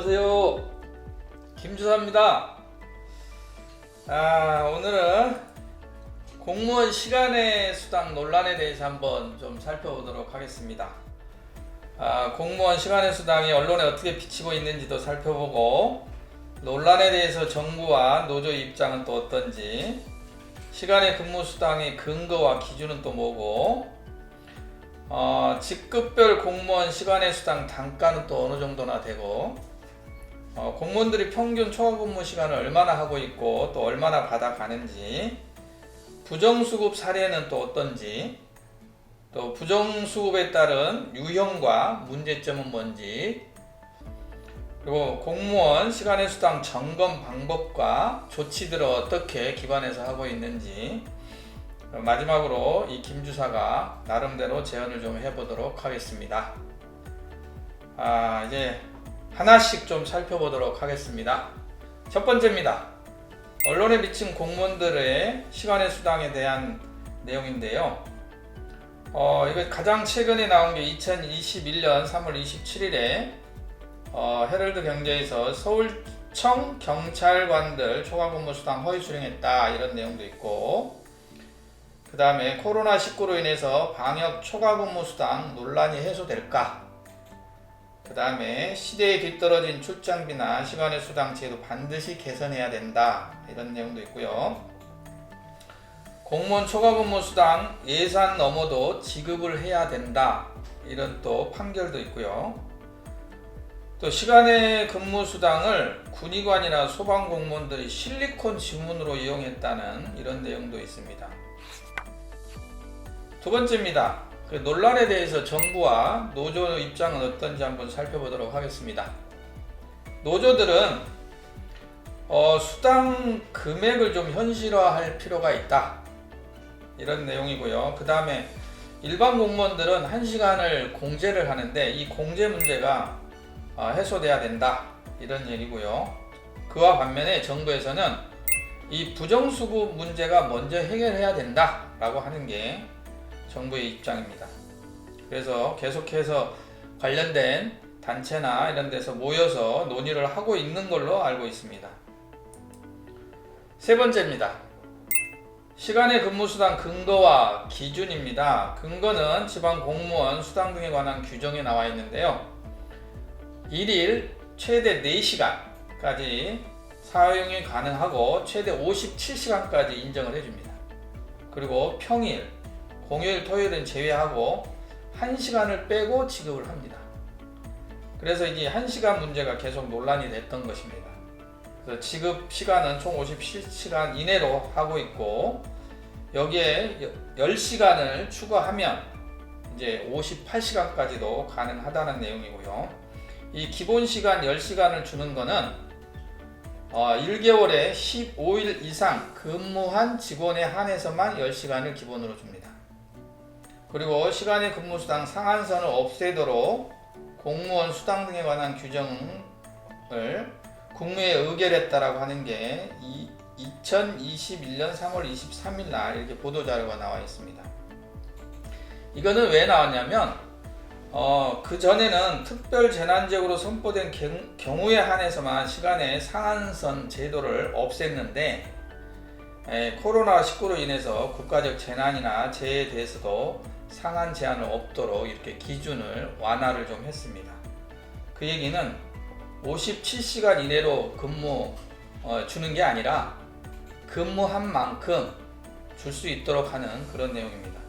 안녕하세요. 김주사입니다. 오늘은 공무원 시간의 수당 논란에 대해서 한번 좀 살펴보도록 하겠습니다. 공무원 시간의 수당이 언론에 어떻게 비치고 있는지도 살펴보고, 논란에 대해서 정부와 노조 입장은 또 어떤지, 시간의 근무 수당의 근거와 기준은 또 뭐고, 직급별 공무원 시간의 수당 단가는 또 어느 정도나 되고, 공무원들이 평균 초과근무 시간을 얼마나 하고 있고 또 얼마나 받아가는지, 부정수급 사례는 또 어떤지, 또 부정수급에 따른 유형과 문제점은 뭔지, 그리고 공무원 시간의 수당 점검 방법과 조치들을 어떻게 기반해서 하고 있는지, 마지막으로 이 김주사가 나름대로 제언을 좀 해보도록 하겠습니다. 이제 하나씩 좀 살펴보도록 하겠습니다. 첫 번째입니다. 언론에 비친 공무원들의 시간의 수당에 대한 내용인데요. 이거 가장 최근에 나온 게 2021년 3월 27일에 헤럴드 경제에서 서울청 경찰관들 초과근무 수당 허위 수령했다, 이런 내용도 있고, 그 다음에 코로나19로 인해서 방역 초과근무 수당 논란이 해소될까? 그 다음에 시대에 뒤떨어진 출장비나 시간의 수당 제도 반드시 개선해야 된다, 이런 내용도 있고요. 공무원 초과근무 수당 예산 넘어도 지급을 해야 된다, 이런 또 판결도 있고요. 또 시간의 근무 수당을 군의관이나 소방공무원들이 실리콘 지문으로 이용했다는 이런 내용도 있습니다. 두 번째입니다. 그 논란에 대해서 정부와 노조 입장은 어떤지 한번 살펴보도록 하겠습니다. 노조들은 수당 금액을 좀 현실화할 필요가 있다, 이런 내용이고요. 그 다음에 일반 공무원들은 1시간을 공제를 하는데 이 공제 문제가 해소돼야 된다, 이런 얘기고요. 그와 반면에 정부에서는 이 부정수급 문제가 먼저 해결해야 된다 라고 하는 게 정부의 입장입니다. 그래서 계속해서 관련된 단체나 이런 데서 모여서 논의를 하고 있는 걸로 알고 있습니다. 세 번째입니다. 시간의 근무수당 근거와 기준입니다. 근거는 지방공무원 수당 등에 관한 규정에 나와 있는데요. 1일 최대 4시간까지 사용이 가능하고 최대 57시간까지 인정을 해줍니다. 그리고 평일, 공휴일, 토요일은 제외하고 1시간을 빼고 지급을 합니다. 그래서 이게 1시간 문제가 계속 논란이 됐던 것입니다. 그래서 지급 시간은 총 57시간 이내로 하고 있고, 여기에 10시간을 추가하면 이제 58시간까지도 가능하다는 내용이고요. 이 기본 시간 10시간을 주는 거는 1개월에 15일 이상 근무한 직원에 한해서만 10시간을 기본으로 줍니다. 그리고 시간의 근무수당 상한선을 없애도록 공무원 수당 등에 관한 규정을 국무회에 의결했다라고 하는 게 2021년 3월 23일 날 이렇게 보도자료가 나와 있습니다. 이거는 왜 나왔냐면 그 전에는 특별재난지역으로 선포된 경우에 한해서만 시간의 상한선 제도를 없앴는데, 코로나19로 인해서 국가적 재난이나 재해에 대해서도 상한 제한을 없도록 이렇게 기준을 완화를 좀 했습니다. 그 얘기는 57시간 이내로 근무 주는 게 아니라 근무한 만큼 줄 수 있도록 하는 그런 내용입니다.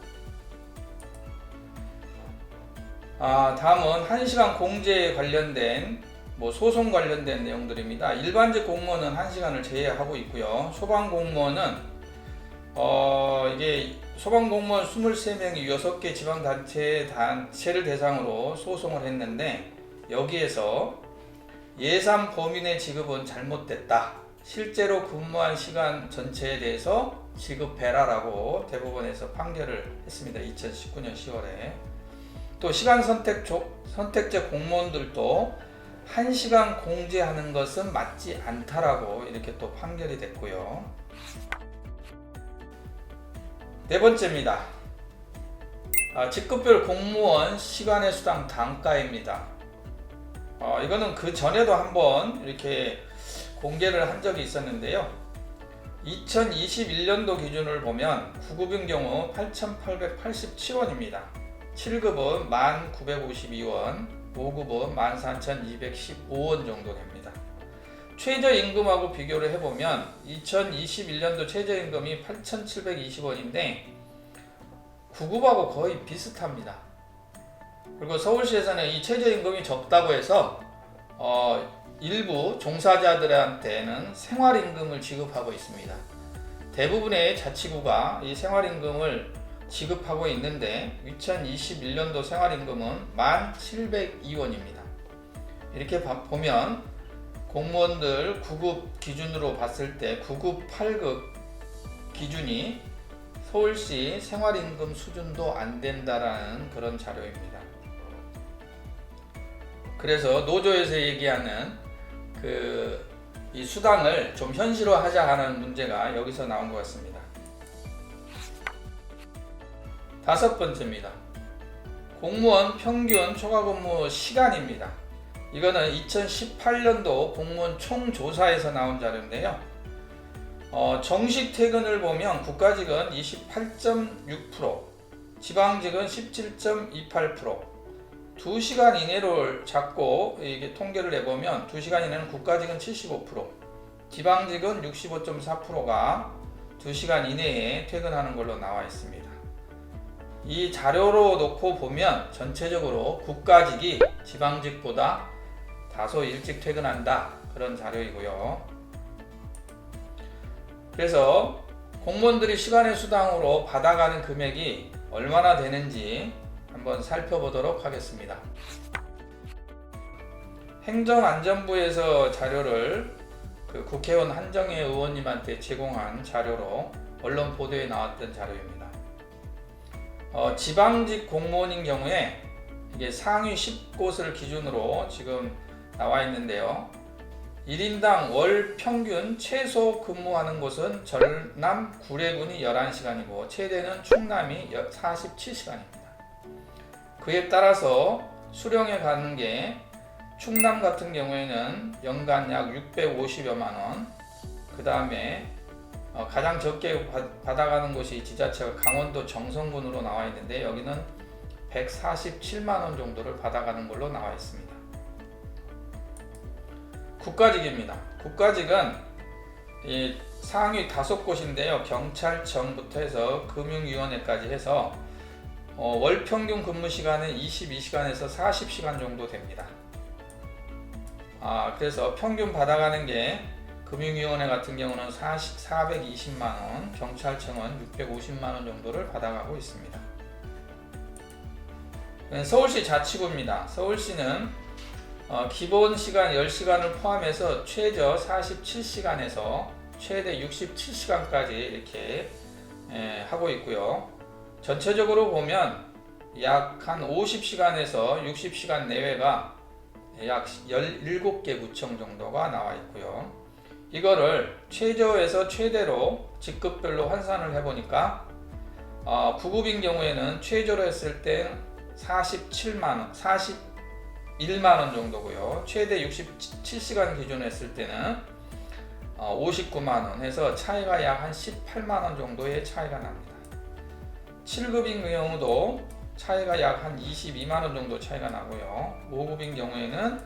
다음은 1시간 공제에 관련된 소송 관련된 내용들입니다. 일반직 공무원은 1시간을 제외하고 있고요. 소방공무원은 이게 소방공무원 23명이 6개 지방단체를 대상으로 소송을 했는데, 여기에서 예산 범위 내 지급은 잘못됐다, 실제로 근무한 시간 전체에 대해서 지급해라라고 대법원에서 판결을 했습니다. 2019년 10월에. 또 시간 선택제 공무원들도 1시간 공제하는 것은 맞지 않다라고 이렇게 또 판결이 됐고요. 네 번째입니다. 직급별 공무원 시간의 수당 단가입니다. 이거는 그 전에도 한번 이렇게 공개를 한 적이 있었는데요. 2021년도 기준을 보면 9급인 경우 8,887원입니다. 7급은 1,952원, 5급은 14,215원 정도 됩니다. 최저임금하고 비교를 해보면 2021년도 최저임금이 8,720원인데 9급하고 거의 비슷합니다. 그리고 서울시에서는 이 최저임금이 적다고 해서 일부 종사자들한테는 생활임금을 지급하고 있습니다. 대부분의 자치구가 이 생활임금을 지급하고 있는데 2021년도 생활임금은 1,702원입니다. 이렇게 보면 공무원들 9급 기준으로 봤을 때 9급, 8급 기준이 서울시 생활임금 수준도 안 된다라는 그런 자료입니다. 그래서 노조에서 얘기하는 이 수당을 좀 현실화하자 하는 문제가 여기서 나온 것 같습니다. 5번째입니다. 공무원 평균 초과근무 시간입니다. 이거는 2018년도 공무원 총조사에서 나온 자료인데요. 정식 퇴근을 보면 국가직은 28.6%, 지방직은 17.28%, 2시간 이내로 잡고 이게 통계를 해보면 2시간 이내는 국가직은 75%, 지방직은 65.4%가 2시간 이내에 퇴근하는 걸로 나와 있습니다. 이 자료로 놓고 보면 전체적으로 국가직이 지방직보다 다소 일찍 퇴근한다 그런 자료이고요. 그래서 공무원들이 시간의 수당으로 받아가는 금액이 얼마나 되는지 한번 살펴보도록 하겠습니다. 행정안전부에서 자료를 국회의원 한정혜 의원님한테 제공한 자료로 언론 보도에 나왔던 자료입니다. 지방직 공무원인 경우에 이게 상위 10곳을 기준으로 지금 나와 있는데요. 1인당 월 평균 최소 근무하는 곳은 전남 구례군이 11시간이고 최대는 충남이 47시간입니다. 그에 따라서 수령해 가는 게 충남 같은 경우에는 연간 약 650여만원, 그 다음에 가장 적게 받아가는 곳이 지자체가 강원도 정선군으로 나와 있는데 여기는 147만원 정도를 받아가는 걸로 나와 있습니다. 국가직입니다. 국가직은 이 상위 5곳인데요. 경찰청부터 해서 금융위원회까지 해서 월 평균 근무 시간은 22시간에서 40시간 정도 됩니다. 그래서 평균 받아가는 게 금융위원회 같은 경우는 420만원, 경찰청은 650만원 정도를 받아가고 있습니다. 서울시 자치구입니다. 서울시는 기본 시간 10시간을 포함해서 최저 47시간에서 최대 67시간까지 이렇게 하고 있고요. 전체적으로 보면 약 한 50시간에서 60시간 내외가 약 17개 구청 정도가 나와 있고요. 이거를 최저에서 최대로 직급별로 환산을 해보니까 9급인 경우에는 최저로 했을 때 41만원 정도고요. 최대 67시간 기준으로 했을 때는 59만원 해서 차이가 약 한 18만원 정도의 차이가 납니다. 7급인 경우도 차이가 약 한 22만원 정도 차이가 나고요. 5급인 경우에는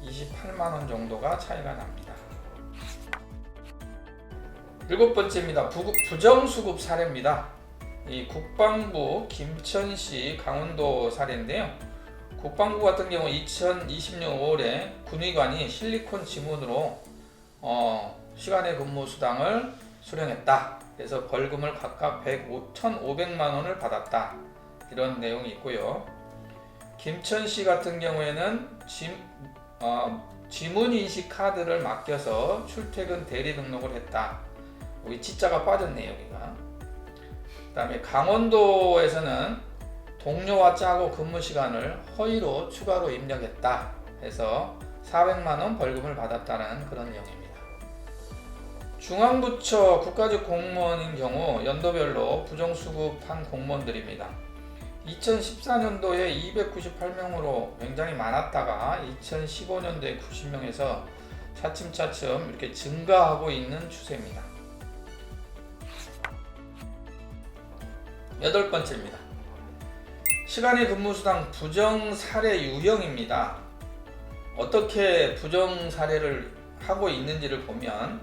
28만원 정도가 차이가 납니다. 7번째입니다. 부정수급 사례입니다. 이 국방부 김천시 강원도 사례인데요. 국방부 같은 경우 2020년 5월에 군의관이 실리콘 지문으로 시간의 근무 수당을 수령했다. 그래서 벌금을 각각 1,500만 원을 받았다. 이런 내용이 있고요. 김천시 같은 경우에는 지문인식 카드를 맡겨서 출퇴근 대리 등록을 했다. 여기 지자가 빠졌네요. 여기가. 그 다음에 강원도에서는 동료와 짜고 근무 시간을 허위로 추가로 입력했다 해서 400만원 벌금을 받았다는 그런 내용입니다. 중앙부처 국가직 공무원인 경우 연도별로 부정수급한 공무원들입니다. 2014년도에 298명으로 굉장히 많았다가 2015년도에 90명에서 차츰차츰 이렇게 증가하고 있는 추세입니다. 8번째입니다. 시간의 근무수당 부정 사례 유형입니다. 어떻게 부정 사례를 하고 있는지를 보면,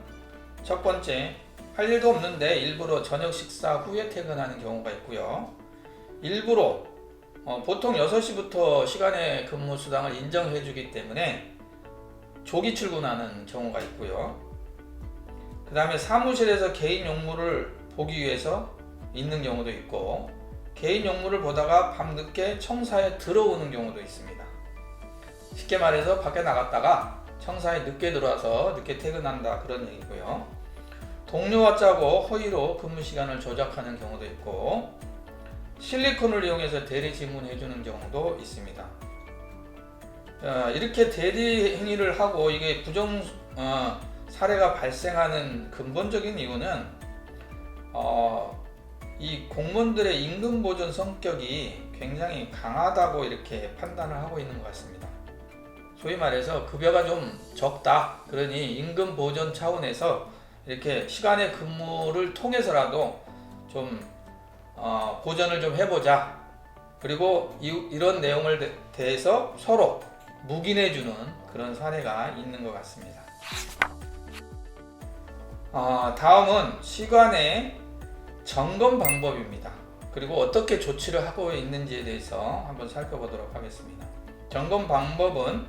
첫 번째, 할 일도 없는데 일부러 저녁 식사 후에 퇴근하는 경우가 있고요. 일부러 보통 6시부터 시간의 근무수당을 인정해 주기 때문에 조기 출근하는 경우가 있고요. 그 다음에 사무실에서 개인 용무를 보기 위해서 있는 경우도 있고, 개인 용무를 보다가 밤늦게 청사에 들어오는 경우도 있습니다. 쉽게 말해서 밖에 나갔다가 청사에 늦게 들어와서 늦게 퇴근한다, 그런 얘기고요. 동료와 짜고 허위로 근무 시간을 조작하는 경우도 있고, 실리콘을 이용해서 대리 지문해 주는 경우도 있습니다. 이렇게 대리 행위를 하고 이게 부정 사례가 발생하는 근본적인 이유는 이 공무원들의 임금 보전 성격이 굉장히 강하다고 이렇게 판단을 하고 있는 것 같습니다. 소위 말해서 급여가 좀 적다, 그러니 임금 보전 차원에서 이렇게 시간의 근무를 통해서라도 좀 보전을 좀 해보자, 그리고 이런 내용을 대해서 서로 묵인해주는 그런 사례가 있는 것 같습니다. 다음은 시간의 점검 방법입니다. 그리고 어떻게 조치를 하고 있는지에 대해서 한번 살펴보도록 하겠습니다. 점검 방법은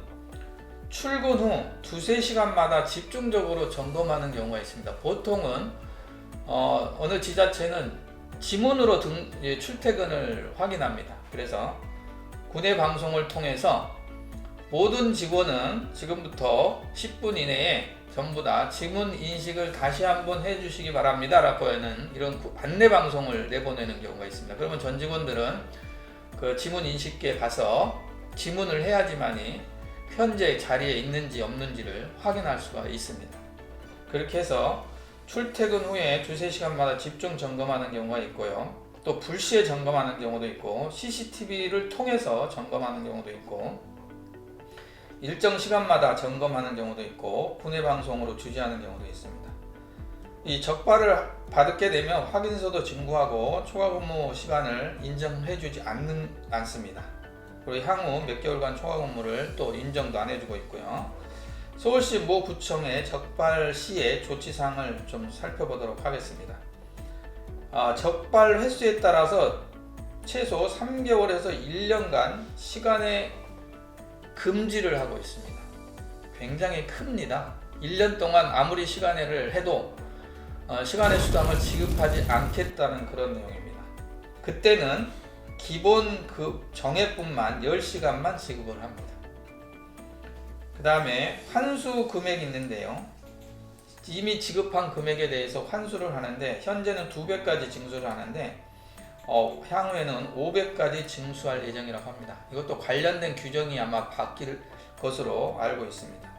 출근 후 2-3시간마다 집중적으로 점검하는 경우가 있습니다. 보통은 어느 지자체는 지문으로 출퇴근을 확인합니다. 그래서 구내 방송을 통해서 모든 직원은 지금부터 10분 이내에 전부 다 지문 인식을 다시 한번 해주시기 바랍니다 라고 하는 이런 안내 방송을 내보내는 경우가 있습니다. 그러면 전 직원들은 그 지문 인식기에 가서 지문을 해야지만이 현재 자리에 있는지 없는지를 확인할 수가 있습니다. 그렇게 해서 출퇴근 후에 2-3시간마다 집중 점검하는 경우가 있고요. 또 불시에 점검하는 경우도 있고, CCTV를 통해서 점검하는 경우도 있고, 일정 시간마다 점검하는 경우도 있고, 구내 방송으로 주지하는 경우도 있습니다. 이 적발을 받게 되면 확인서도 진구하고 초과 근무 시간을 인정해주지 않습니다. 그리고 향후 몇 개월간 초과 근무를 또 인정도 안 해주고 있고요. 서울시 모 구청의 적발 시의 조치사항을 좀 살펴보도록 하겠습니다. 적발 횟수에 따라서 최소 3개월에서 1년간 시간의 금지를 하고 있습니다. 굉장히 큽니다. 1년 동안 아무리 시간회를 해도 시간의 수당을 지급하지 않겠다는 그런 내용입니다. 그때는 기본 정액분만 10시간만 지급을 합니다. 그 다음에 환수 금액이 있는데요. 이미 지급한 금액에 대해서 환수를 하는데, 현재는 2배까지 징수를 하는데 향후에는 5배까지 징수할 예정이라고 합니다. 이것도 관련된 규정이 아마 바뀔 것으로 알고 있습니다.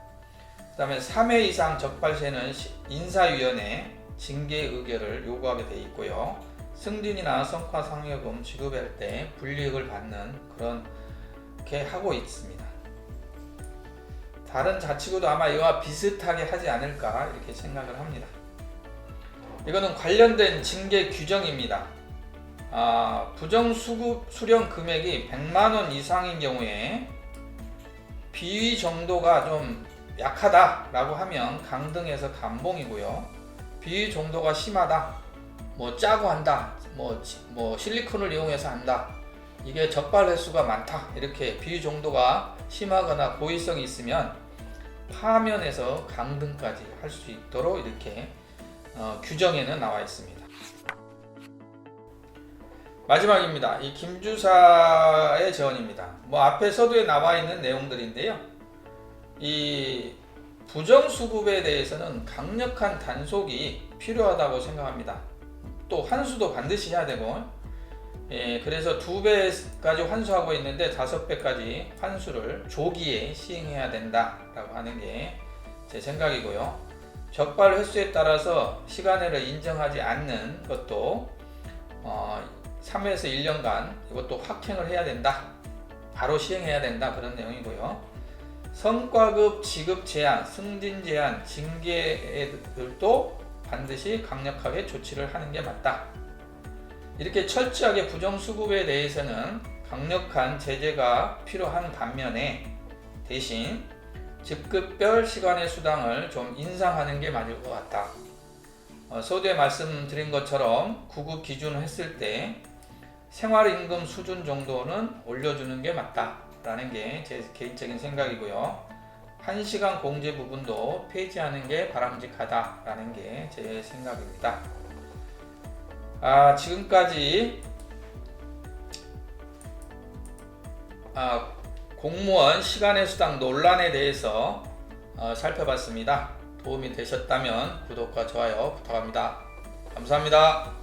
그 다음에 3회 이상 적발 시에는 인사위원회 징계 의결을 요구하게 되어 있고요. 승진이나 성과 상여금 지급할 때 불이익을 받는 그렇게 하고 있습니다. 다른 자치구도 아마 이와 비슷하게 하지 않을까 이렇게 생각을 합니다. 이거는 관련된 징계 규정입니다. 부정수급 수령 금액이 100만원 이상인 경우에 비위 정도가 좀 약하다라고 하면 강등해서 감봉이고요. 비위 정도가 심하다, 짜고 한다, 실리콘을 이용해서 한다, 이게 적발 횟수가 많다, 이렇게 비위 정도가 심하거나 고의성이 있으면 파면에서 강등까지 할 수 있도록 이렇게 규정에는 나와 있습니다. 마지막입니다. 이 김주사의 제언입니다. 앞에 서두에 나와 있는 내용들인데요. 이 부정수급에 대해서는 강력한 단속이 필요하다고 생각합니다. 또 환수도 반드시 해야 되고, 그래서 2배까지 환수하고 있는데 5배까지 환수를 조기에 시행해야 된다라고 하는 게 제 생각이고요. 적발 횟수에 따라서 시간회를 인정하지 않는 것도 3회에서 1년간 이것도 확행을 해야 된다. 바로 시행해야 된다. 그런 내용이고요. 성과급 지급 제한, 승진 제한, 징계들도 반드시 강력하게 조치를 하는 게 맞다. 이렇게 철저하게 부정수급에 대해서는 강력한 제재가 필요한 반면에 대신 직급별 시간의 수당을 좀 인상하는 게 맞을 것 같다. 서두에 말씀드린 것처럼 구급 기준을 했을 때 생활임금 수준 정도는 올려주는 게 맞다라는 게 제 개인적인 생각이고요. 1시간 공제 부분도 폐지하는 게 바람직하다라는 게 제 생각입니다. 지금까지 공무원 시간의 수당 논란에 대해서 살펴봤습니다. 도움이 되셨다면 구독과 좋아요 부탁합니다. 감사합니다.